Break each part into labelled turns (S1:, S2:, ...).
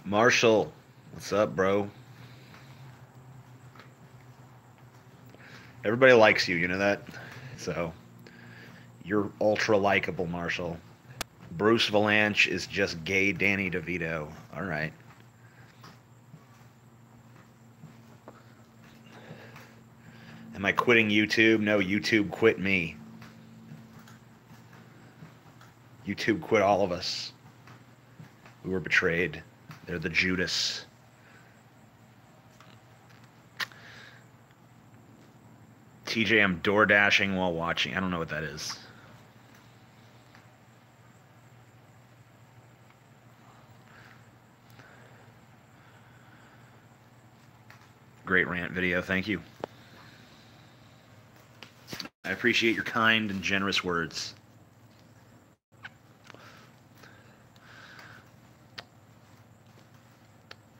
S1: Marshall, what's up, bro? Everybody likes you, you know that? So, you're ultra likable, Marshall. Bruce Valanche is just gay Danny DeVito. All right. Am I quitting YouTube? No, YouTube quit me. YouTube quit all of us. We were betrayed. They're the Judas. TJ, I'm door dashing while watching. I don't know what that is. Great rant video. Thank you. I appreciate your kind and generous words.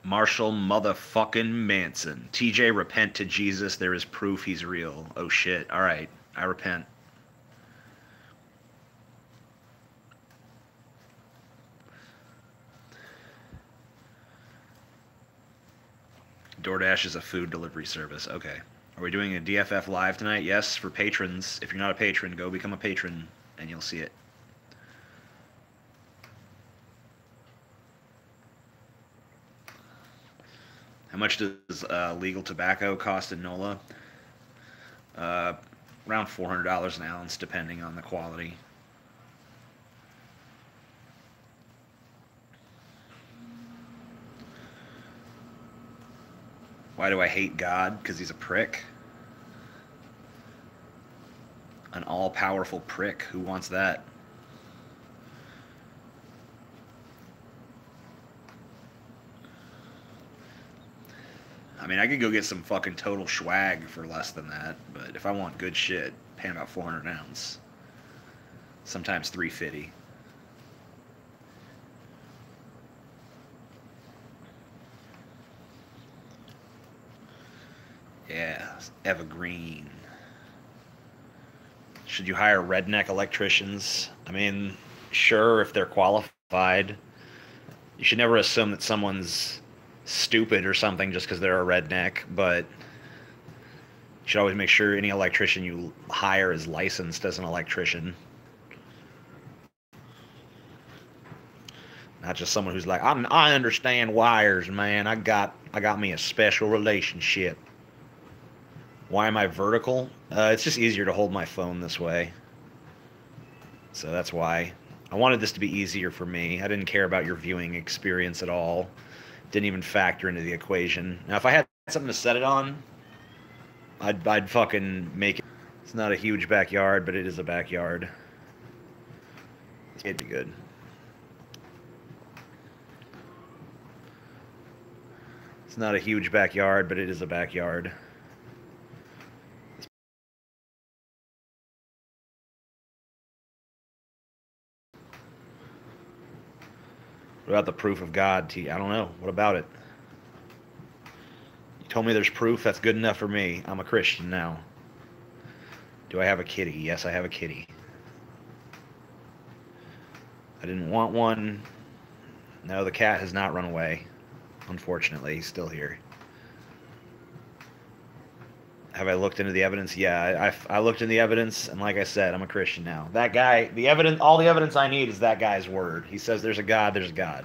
S1: Marshall motherfucking Manson. TJ, repent to Jesus. There is proof he's real. Oh shit. All right. I repent. DoorDash is a food delivery service. Okay. Are we doing a DFF live tonight? Yes, for patrons. If you're not a patron, go become a patron and you'll see it. How much does legal tobacco cost in NOLA? Around $400 an ounce, depending on the quality. Why do I hate God? Because he's a prick. An all-powerful prick. Who wants that? I mean, I could go get some fucking total swag for less than that, but if I want good shit, paying about 400 an ounce. Sometimes 350. Yeah, evergreen. Should you hire redneck electricians? I mean, sure, if they're qualified. You should never assume that someone's stupid or something just because they're a redneck, but you should always make sure any electrician you hire is licensed as an electrician. Not just someone who's like, I understand wires, man. I got me a special relationship. Why am I vertical? It's just easier to hold my phone this way. So that's why. I wanted this to be easier for me. I didn't care about your viewing experience at all. Didn't even factor into the equation. Now, if I had something to set it on, I'd fucking make it. It's not a huge backyard, but it is a backyard. It'd be good. It's not a huge backyard, but it is a backyard. What about the proof of God, T? I don't know. What about it? You told me there's proof. That's good enough for me. I'm a Christian now. Do I have a kitty? Yes, I have a kitty. I didn't want one. No, the cat has not run away. Unfortunately, he's still here. Have I looked into the evidence? Yeah, I looked into the evidence, and like I said, I'm a Christian now. That guy, the evidence, all the evidence I need is that guy's word. He says there's a God, there's a God.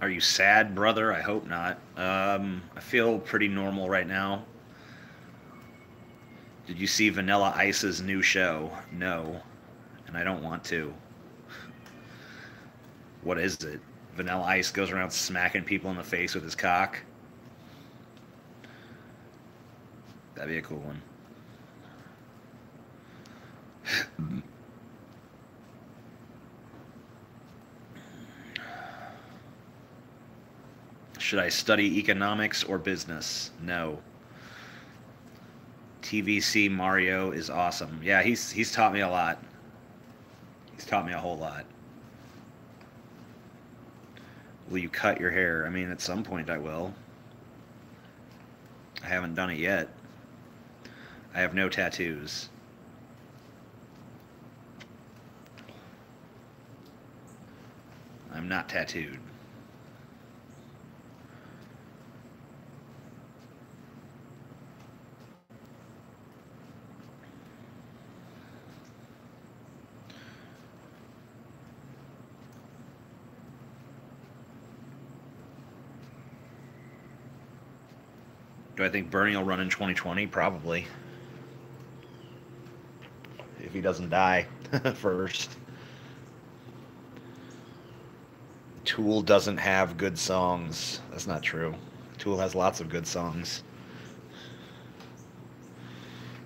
S1: Are you sad, brother? I hope not. I feel pretty normal right now. Did you see Vanilla Ice's new show? No, and I don't want to. What is it? Vanilla Ice goes around smacking people in the face with his cock? That'd be a cool one. Should I study economics or business? No. TVC Mario is awesome. Yeah, he's taught me a lot. He's taught me a whole lot. Will you cut your hair? I mean, at some point I will. I haven't done it yet. I have no tattoos. I'm not tattooed. Do I think Bernie will run in 2020? Probably. If he doesn't die first. Tool doesn't have good songs. That's not true. Tool has lots of good songs.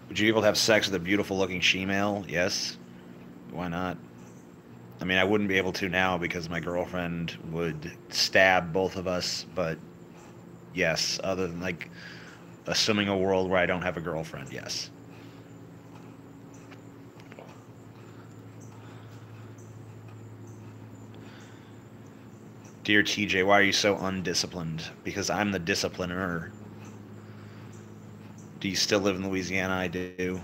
S1: Would you be able to have sex with a beautiful looking she-male? Yes. Why not? I mean, I wouldn't be able to now because my girlfriend would stab both of us, but yes, other than like assuming a world where I don't have a girlfriend, yes. Dear TJ, why are you so undisciplined? Because I'm the discipliner. Do you still live in Louisiana? I do.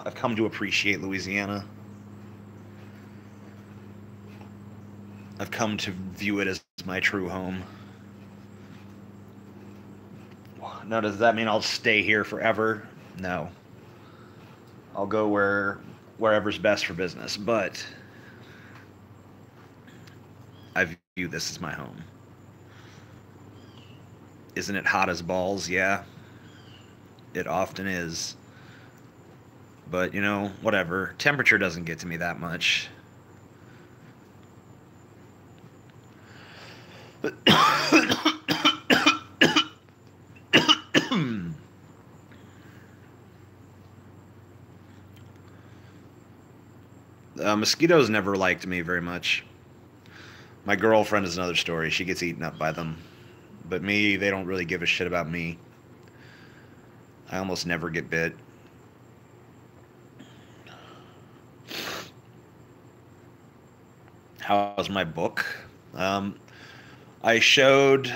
S1: I've come to appreciate Louisiana. I've come to view it as my true home. Now, does that mean I'll stay here forever? No. I'll go wherever's best for business, but I view this as my home. Isn't it hot as balls? Yeah. It often is. But, you know, whatever. Temperature doesn't get to me that much. Mosquitoes never liked me very much. My girlfriend is another story. She gets eaten up by them. But me, they don't really give a shit about me. I almost never get bit. How's my book? I showed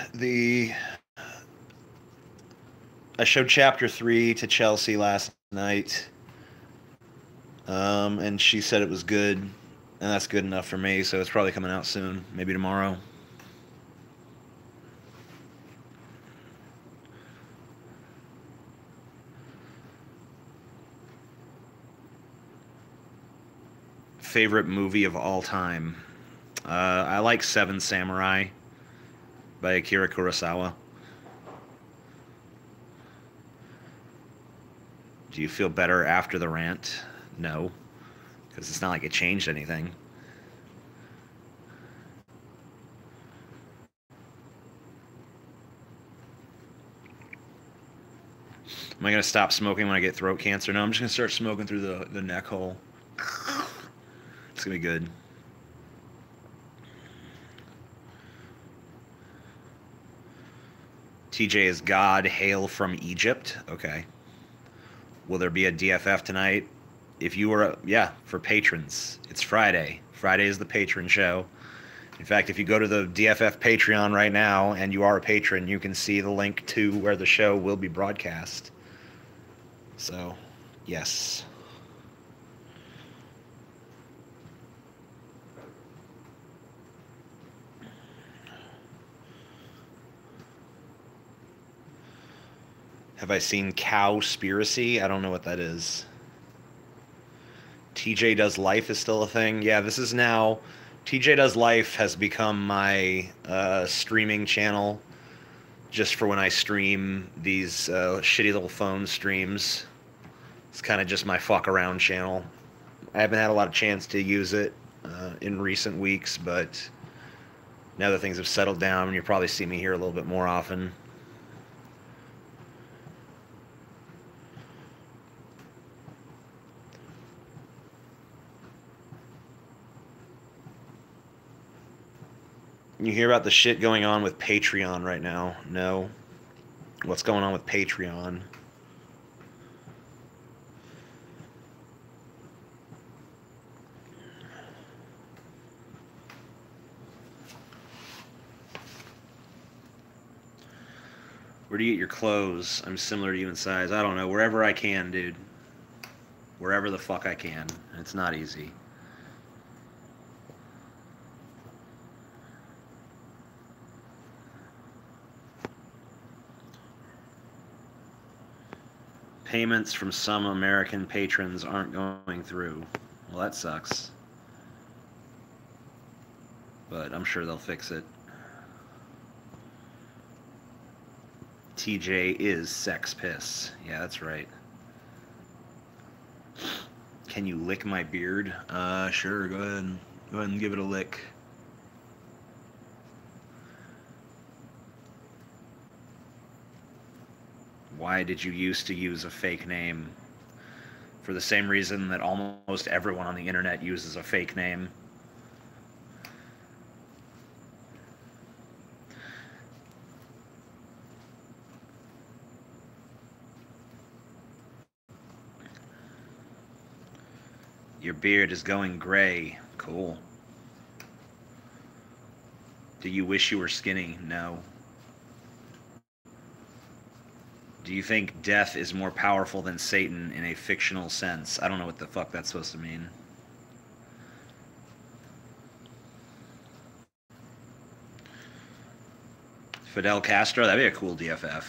S1: chapter 3 to Chelsea last night. And she said it was good, and that's good enough for me, so it's probably coming out soon, maybe tomorrow. Favorite movie of all time? I like Seven Samurai by Akira Kurosawa. Do you feel better after the rant? No, because it's not like it changed anything. Am I going to stop smoking when I get throat cancer? No, I'm just going to start smoking through the neck hole. It's going to be good. TJ is God, hail from Egypt. Okay. Will there be a DFF tonight? If you were, yeah, for patrons. It's Friday. Friday is the patron show. In fact, if you go to the DFF Patreon right now and you are a patron, you can see the link to where the show will be broadcast. So, yes. Have I seen Cowspiracy? I don't know what that is. TJ Does Life is still a thing. Yeah, this is now... TJ Does Life has become my streaming channel just for when I stream these shitty little phone streams. It's kind of just my fuck around channel. I haven't had a lot of chance to use it in recent weeks, but now that things have settled down, you'll probably see me here a little bit more often. You hear about the shit going on with Patreon right now? No. What's going on with Patreon? Where do you get your clothes? I'm similar to you in size. I don't know. Wherever I can, dude. Wherever the fuck I can. It's not easy. Payments from some American patrons aren't going through. Well, that sucks. But I'm sure they'll fix it. TJ is sex piss. Yeah, that's right. Can you lick my beard? Sure, go ahead. Go ahead and give it a lick. Why did you used to use a fake name? For the same reason that almost everyone on the internet uses a fake name. Your beard is going gray. Cool. Do you wish you were skinny? No. Do you think death is more powerful than Satan in a fictional sense? I don't know what the fuck that's supposed to mean. Fidel Castro? That'd be a cool DFF.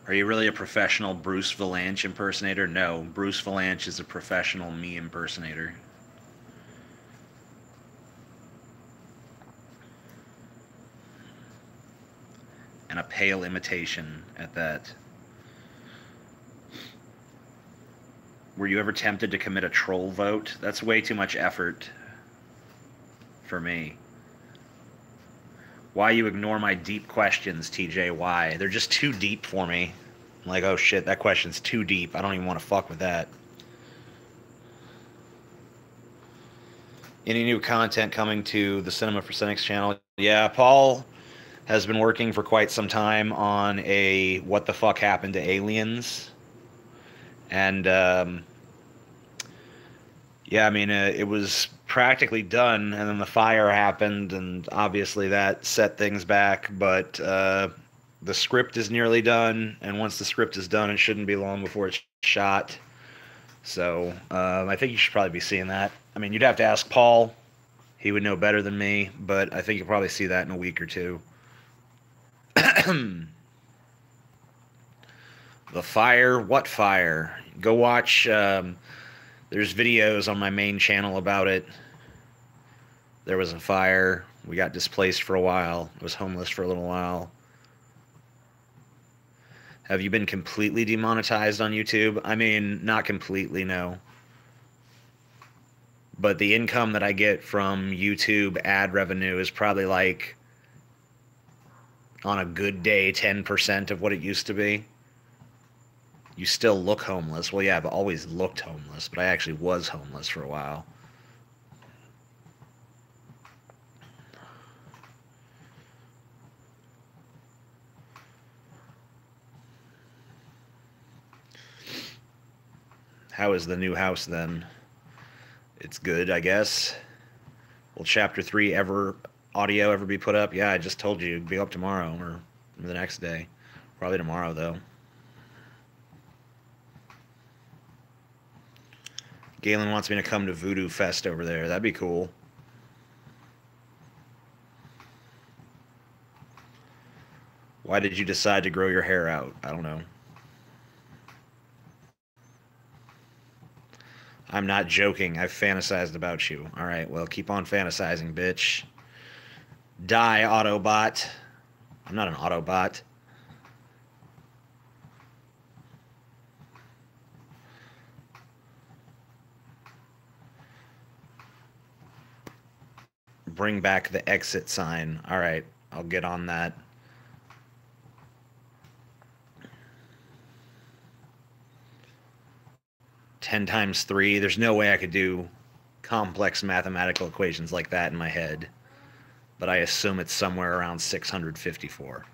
S1: Are you really a professional Bruce Valanche impersonator? No, Bruce Valanche is a professional me impersonator. And a pale imitation at that. Were you ever tempted to commit a troll vote? That's way too much effort for me. Why you ignore my deep questions, TJ? Why? They're just too deep for me. I'm like, oh shit, that question's too deep. I don't even want to fuck with that. Any new content coming to the Cinema for Cynics channel? Yeah, Paul has been working for quite some time on a what the fuck happened to aliens. And, yeah, I mean, it was practically done, and then the fire happened, and obviously that set things back, but the script is nearly done, and once the script is done, it shouldn't be long before it's shot. So I think you should probably be seeing that. I mean, you'd have to ask Paul. He would know better than me, but I think you'll probably see that in a week or two. The fire? What fire? Go watch... there's videos on my main channel about it. There was a fire. We got displaced for a while. I was homeless for a little while. Have you been completely demonetized on YouTube? I mean, not completely, no. But the income that I get from YouTube ad revenue is probably like, on a good day, 10% of what it used to be. You still look homeless. Well, yeah, I've always looked homeless, but I actually was homeless for a while. How is the new house then? It's good, I guess. Will Chapter 3 audio ever be put up? Yeah, I just told you it'd be up tomorrow or the next day. Probably tomorrow, though. Galen wants me to come to Voodoo Fest over there. That'd be cool. Why did you decide to grow your hair out? I don't know. I'm not joking. I've fantasized about you. All right, well, keep on fantasizing, bitch. Die, Autobot. I'm not an Autobot. Bring back the exit sign. All right, I'll get on that. Ten times 3. There's no way I could do complex mathematical equations like that in my head. But I assume it's somewhere around 654.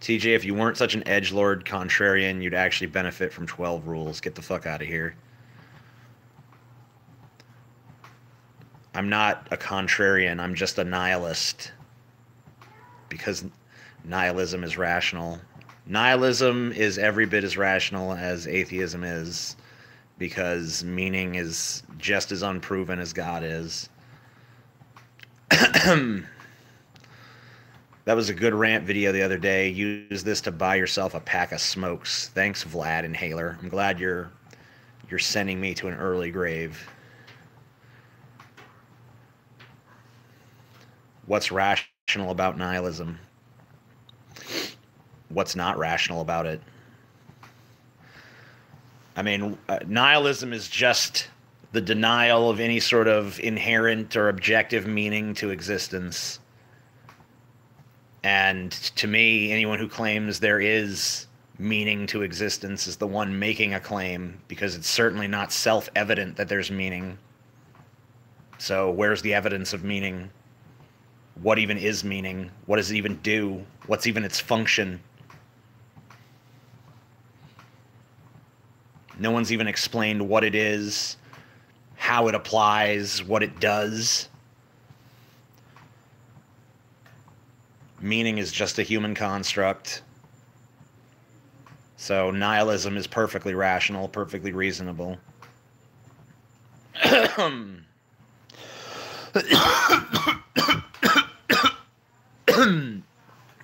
S1: TJ, if you weren't such an edgelord contrarian, you'd actually benefit from 12 rules. Get the fuck out of here. I'm not a contrarian. I'm just a nihilist. Because nihilism is rational. Nihilism is every bit as rational as atheism is. Because meaning is just as unproven as God is. That was a good rant video the other day. Use this to buy yourself a pack of smokes. Thanks, Vlad Inhaler. I'm glad you're sending me to an early grave. What's rational about nihilism? What's not rational about it? I mean, nihilism is just the denial of any sort of inherent or objective meaning to existence. And to me, anyone who claims there is meaning to existence is the one making a claim, because it's certainly not self-evident that there's meaning. So where's the evidence of meaning? What even is meaning? What does it even do? What's even its function? No one's even explained what it is, how it applies, what it does. Meaning is just a human construct. So nihilism is perfectly rational, perfectly reasonable.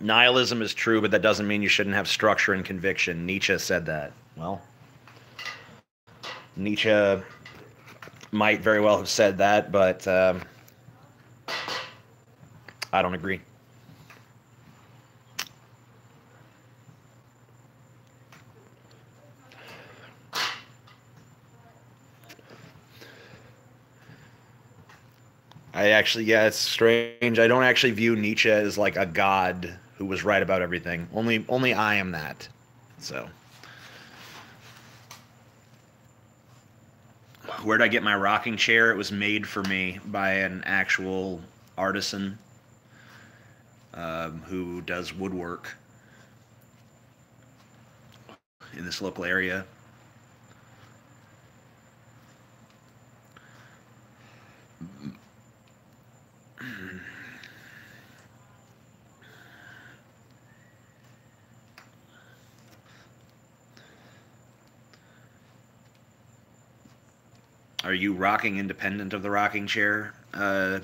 S1: Nihilism is true, but that doesn't mean you shouldn't have structure and conviction. Nietzsche said that. Well, Nietzsche might very well have said that, but I don't agree. Yeah, it's strange. I don't actually view Nietzsche as like a god who was right about everything. Only I am that. So, where'd I get my rocking chair? It was made for me by an actual artisan who does woodwork in this local area. Are you rocking independent of the rocking chair? No,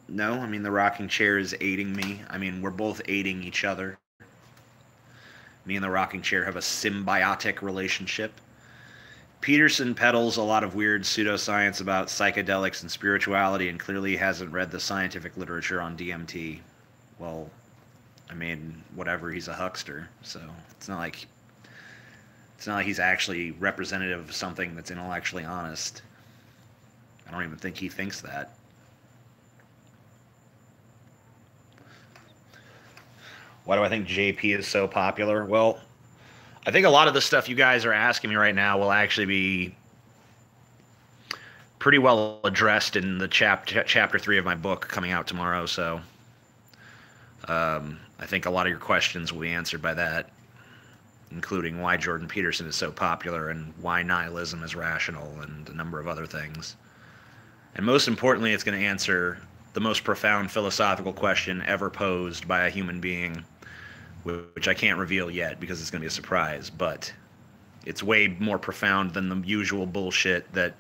S1: I mean, the rocking chair is aiding me. I mean, we're both aiding each other. Me and the rocking chair have a symbiotic relationship. Peterson peddles a lot of weird pseudoscience about psychedelics and spirituality, and clearly hasn't read the scientific literature on DMT. Well, I mean, whatever, he's a huckster, so it's not like he's actually representative of something that's intellectually honest. I don't even think he thinks that. Why do I think JP is so popular? Well, I think a lot of the stuff you guys are asking me right now will actually be pretty well addressed in the chapter 3 of my book coming out tomorrow, so I think a lot of your questions will be answered by that, including why Jordan Peterson is so popular and why nihilism is rational and a number of other things. And most importantly, it's going to answer the most profound philosophical question ever posed by a human being, which I can't reveal yet because it's going to be a surprise, but it's way more profound than the usual bullshit that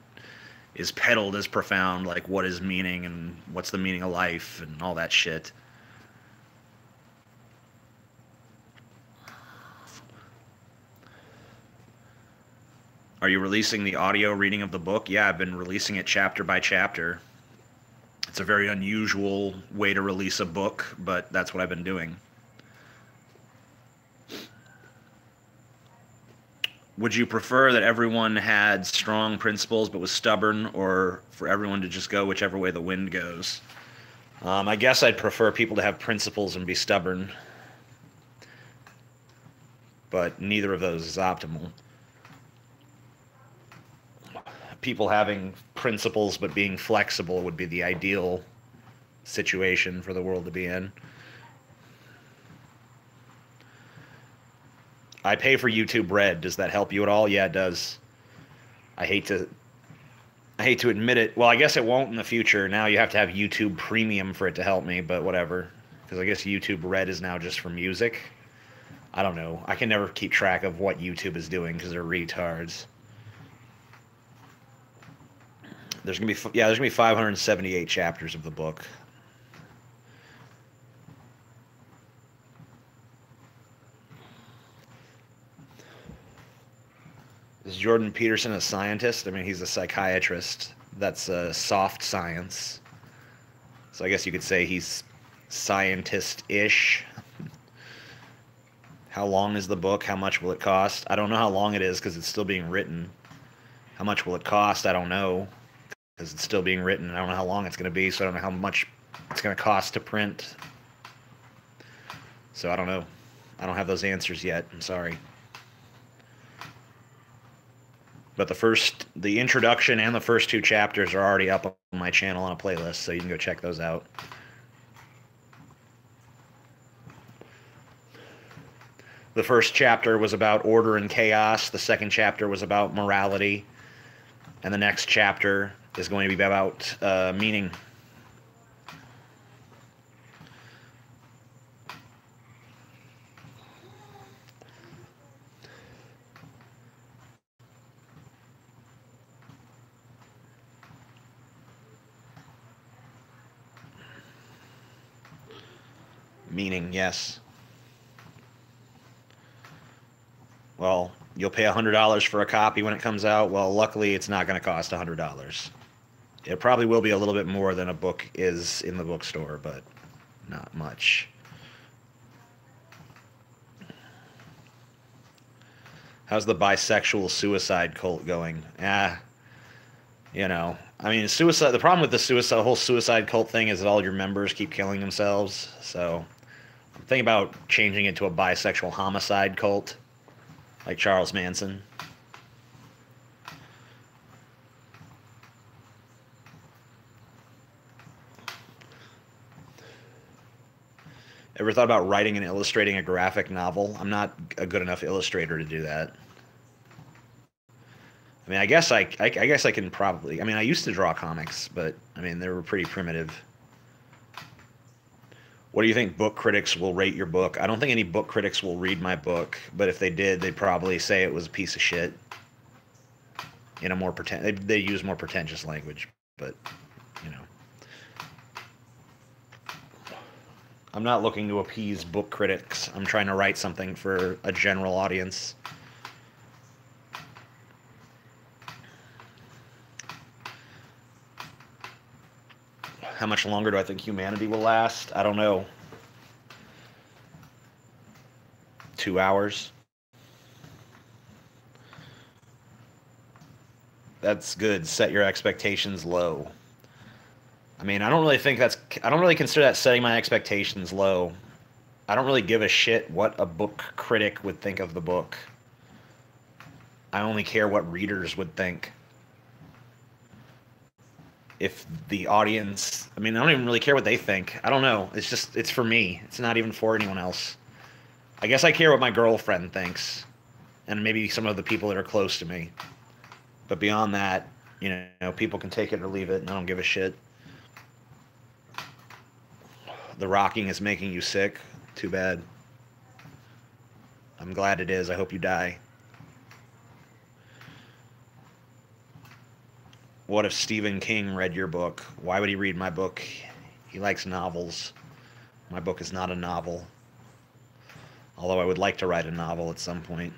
S1: is peddled as profound, like what is meaning and what's the meaning of life and all that shit. Are you releasing the audio reading of the book? Yeah, I've been releasing it chapter by chapter. It's a very unusual way to release a book, but that's what I've been doing. Would you prefer that everyone had strong principles but was stubborn, or for everyone to just go whichever way the wind goes? I guess I'd prefer people to have principles and be stubborn, but neither of those is optimal. People having principles but being flexible would be the ideal situation for the world to be in. I pay for YouTube Red. Does that help you at all? Yeah, it does. I hate to admit it. Well, I guess it won't in the future. Now you have to have YouTube Premium for it to help me, but whatever. Because I guess YouTube Red is now just for music. I don't know. I can never keep track of what YouTube is doing because they're retards. There's gonna be 578 chapters of the book. Is Jordan Peterson a scientist? I mean, he's a psychiatrist. That's soft science. So I guess you could say he's scientist-ish. How long is the book? How much will it cost? I don't know how long it is because it's still being written. How much will it cost? I don't know because it's still being written. I don't know how long it's going to be, so I don't know how much it's going to cost to print. So I don't know. I don't have those answers yet. I'm sorry. But the introduction and the first 2 chapters are already up on my channel on a playlist, so you can go check those out. The first chapter was about order and chaos. The second chapter was about morality. And the next chapter is going to be about meaning. Meaning, yes. Well, you'll pay $100 for a copy when it comes out. Well, luckily, it's not going to cost $100. It probably will be a little bit more than a book is in the bookstore, but not much. How's the bisexual suicide cult going? You know, I mean, suicide. The problem with the whole suicide cult thing is that all your members keep killing themselves. So I'm thinking about changing it to a bisexual homicide cult, like Charles Manson. Ever thought about writing and illustrating a graphic novel? I'm not a good enough illustrator to do that. I mean, I guess I can probably. I mean, I used to draw comics, but I mean, they were pretty primitive. What do you think book critics will rate your book? I don't think any book critics will read my book, but if they did, they'd probably say it was a piece of shit. In a more they use more pretentious language, but you know. I'm not looking to appease book critics. I'm trying to write something for a general audience. How much longer do I think humanity will last? I don't know. 2 hours. That's good. Set your expectations low. I mean, I don't really consider that setting my expectations low. I don't really give a shit what a book critic would think of the book. I only care what readers would think. If the audience, I mean, I don't even really care what they think. I don't know. It's for me. It's not even for anyone else. I guess I care what my girlfriend thinks, and maybe some of the people that are close to me. But beyond that, you know, people can take it or leave it, and I don't give a shit. The rocking is making you sick. Too bad. I'm glad it is. I hope you die. What if Stephen King read your book? Why would he read my book? He likes novels. My book is not a novel. Although I would like to write a novel at some point.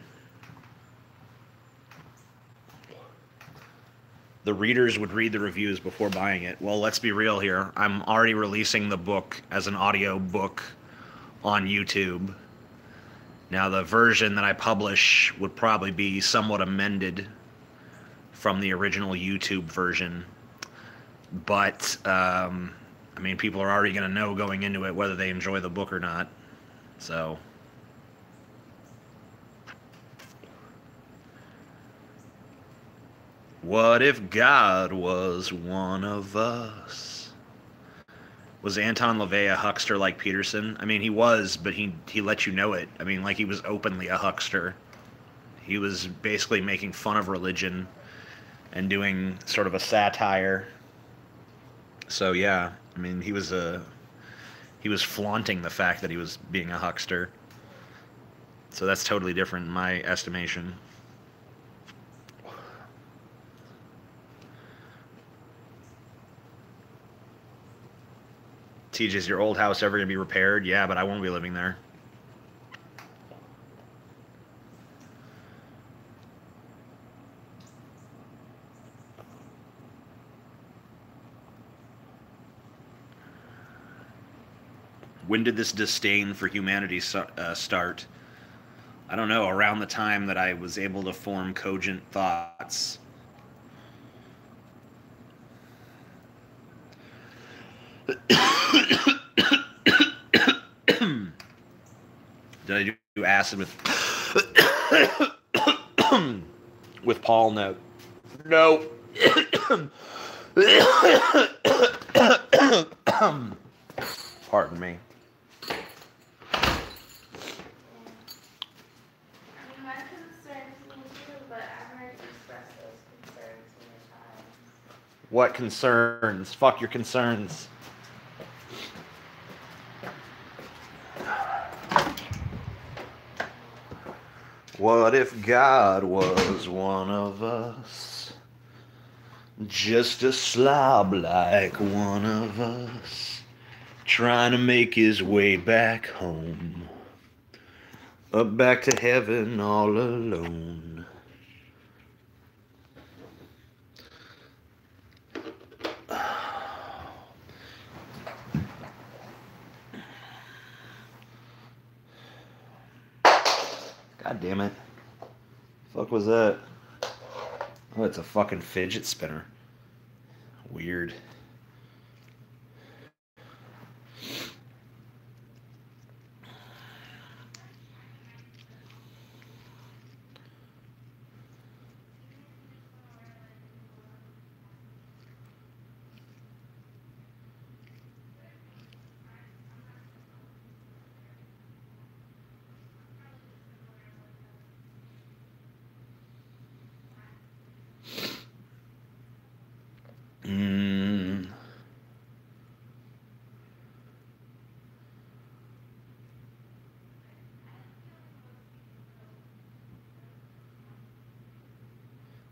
S1: The readers would read the reviews before buying it. Well, let's be real here. I'm already releasing the book as an audio book on YouTube. Now, the version that I publish would probably be somewhat amended from the original YouTube version. But, I mean, people are already going to know going into it whether they enjoy the book or not. So... What if God was one of us? Was Anton LaVey a huckster like Peterson? I mean, he was, but he let you know it. I mean, like, he was openly a huckster. He was basically making fun of religion and doing sort of a satire. So yeah, I mean, he was flaunting the fact that he was being a huckster. So that's totally different in my estimation. TJ, is your old house ever going to be repaired? Yeah, but I won't be living there. When did this disdain for humanity start? I don't know, around the time that I was able to form cogent thoughts. Did I do acid with with Paul? No. No. Pardon me.
S2: My concerns me too, but I've already expressed those concerns many times.
S1: What concerns? Fuck your concerns. What if God was one of us? Just a slob like one of us, trying to make his way back home, up back to heaven all alone. God damn it. Fuck was that? Oh, it's a fucking fidget spinner. Weird.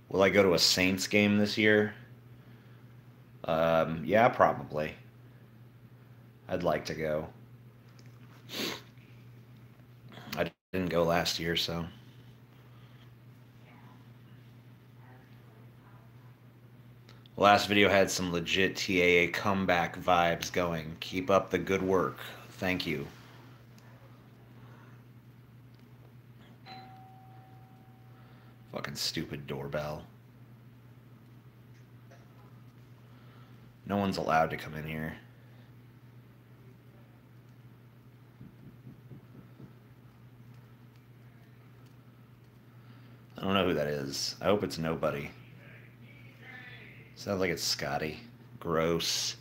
S1: Will I go to a Saints game this year? Yeah, probably. I'd like to go. I didn't go last year, so. Last video had some legit TAA comeback vibes going. Keep up the good work. Thank you. Fucking stupid doorbell. No one's allowed to come in here. I don't know who that is. I hope it's nobody. Sounds like it's Scotty. Gross.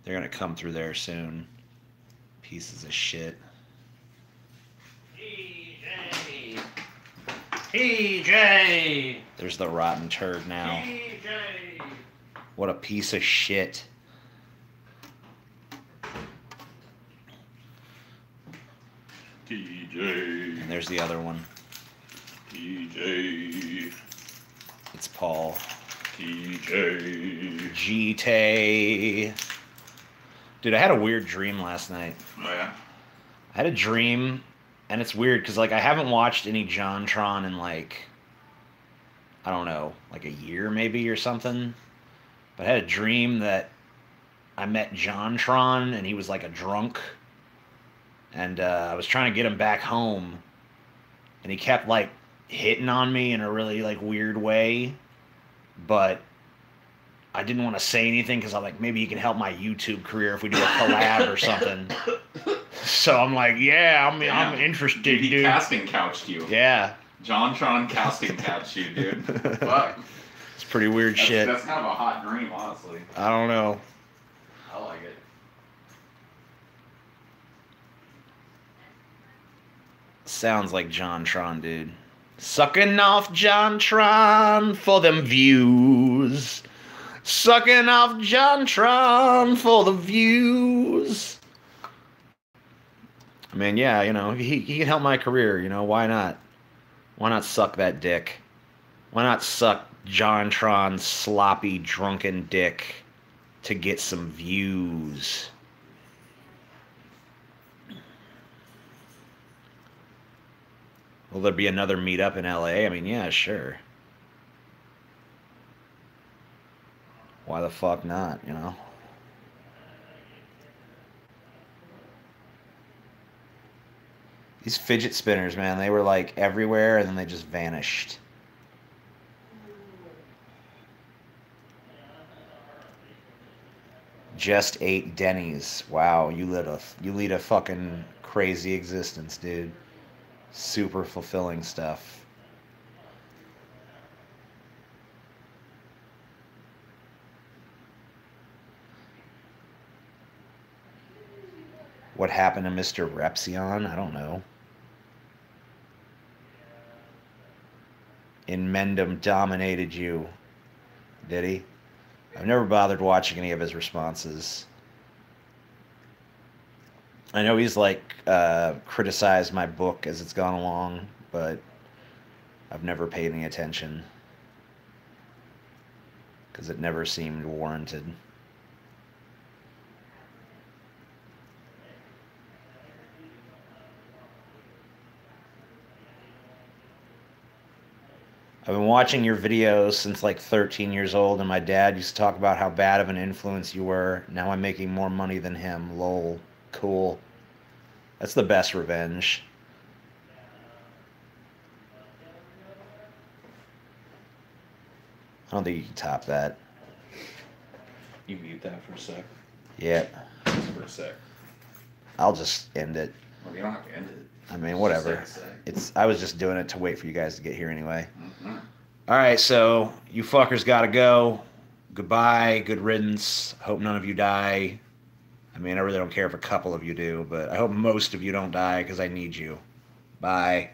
S1: They're gonna come through there soon. Pieces of shit. TJ! TJ! There's the rotten turd now. TJ! What a piece of shit.
S3: TJ.
S1: And there's the other one.
S3: TJ.
S1: It's Paul.
S3: TJ.
S1: G-Tay. Dude, I had a weird dream last night.
S3: Oh, yeah?
S1: I had a dream, and it's weird, because, like, I haven't watched any JonTron in, like, I don't know, like a year maybe or something. But I had a dream that I met JonTron, and he was, like, a drunk. And I was trying to get him back home, and he kept, like, hitting on me in a really, like, weird way. But I didn't want to say anything because I'm like, maybe he can help my YouTube career if we do a collab or something. So I'm like, yeah, I'm interested,
S3: He
S1: dude.
S3: casting couched you.
S1: Yeah.
S3: JonTron casting couch you, dude. Fuck.
S1: It's pretty weird shit.
S3: That's kind of a hot dream, honestly.
S1: I don't know.
S3: I like it.
S1: Sounds like JonTron, dude. Sucking off JonTron for them views. Sucking off JonTron for the views. I mean, yeah, you know, he can help my career, you know, why not? Why not suck that dick? Why not suck JonTron's sloppy, drunken dick to get some views? Will there be another meetup in LA? I mean, yeah, sure. Why the fuck not, you know? These fidget spinners, man, they were like everywhere and then they just vanished. Just ate Denny's. Wow, you lead a fucking crazy existence, dude. Super fulfilling stuff. What happened to Mr. Repsion? I don't know. Inmendum dominated you. Did he? I've never bothered watching any of his responses. I know he's like criticized my book as it's gone along, but I've never paid any attention because it never seemed warranted. I've been watching your videos since like 13 years old, and my dad used to talk about how bad of an influence you were. Now I'm making more money than him. Lol. Cool. That's the best revenge. I don't think you can top that.
S3: You mute that for a sec.
S1: Yeah.
S3: Just for a sec.
S1: I'll just end it.
S3: Well, you don't have to end it.
S1: I mean, whatever.
S3: Just
S1: I was just doing it to wait for you guys to get here anyway.
S3: Mm-hmm.
S1: All right, so you fuckers gotta go. Goodbye. Good riddance. Hope none of you die. I mean, I really don't care if a couple of you do, but I hope most of you don't die because I need you. Bye.